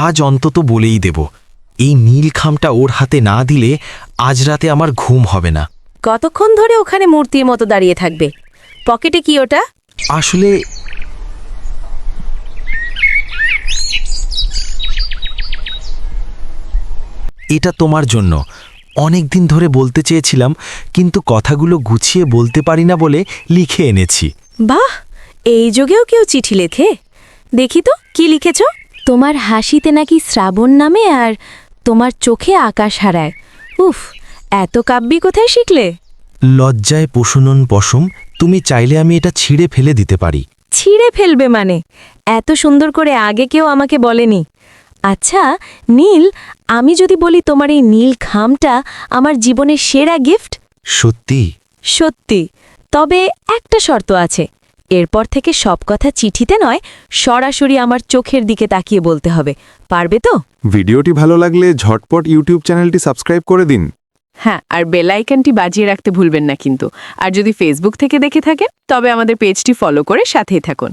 আজ অন্তত বলেই দেব, এই নীল খামটা ওর হাতে না দিলে আজ রাতে আমার ঘুম হবে না। কতক্ষণ ধরে ওখানে মূর্তির মতো দাঁড়িয়ে থাকবে? পকেটে কি ওটা? আসলে এটা তোমার জন্য। অনেক দিন ধরে বলতে চেয়েছিলাম, কিন্তু কথাগুলো গুছিয়ে বলতে পারি না বলে লিখে এনেছি। বাহ, এই যুগেও কেউ চিঠি লেখে? দেখি তো কি লিখেছ। তোমার হাসিতে নাকি শ্রাবণ নামে, আর তোমার চোখে আকাশ হারায়। উফ, এত কাব্যি কোথায় শিখলে? লজ্জায় পশুনন পশম, তুমি চাইলে আমি এটা ছিঁড়ে ফেলে দিতে পারি। ছিঁড়ে ফেলবে মানে? এত সুন্দর করে আগে কেউ আমাকে বলেনি। আচ্ছা নীল, আমি যদি বলি তোমার এই নীল খামটা আমার জীবনের সেরা গিফট? সত্যি? সত্যি। তবে একটা শর্ত আছে, এরপর থেকে সব কথা চিঠিতে নয়, সরাসরি আমার চোখের দিকে তাকিয়ে বলতে হবে। পারবে তো? ভিডিওটি ভালো লাগলে ঝটপট ইউটিউব চ্যানেলটি সাবস্ক্রাইব করে দিন। হ্যাঁ, আর বেল আইকনটি বাজিয়ে রাখতে ভুলবেন না কিন্তু। আর যদি ফেসবুক থেকে দেখে থাকেন তবে আমাদের পেজটি ফলো করে সাথেই থাকুন।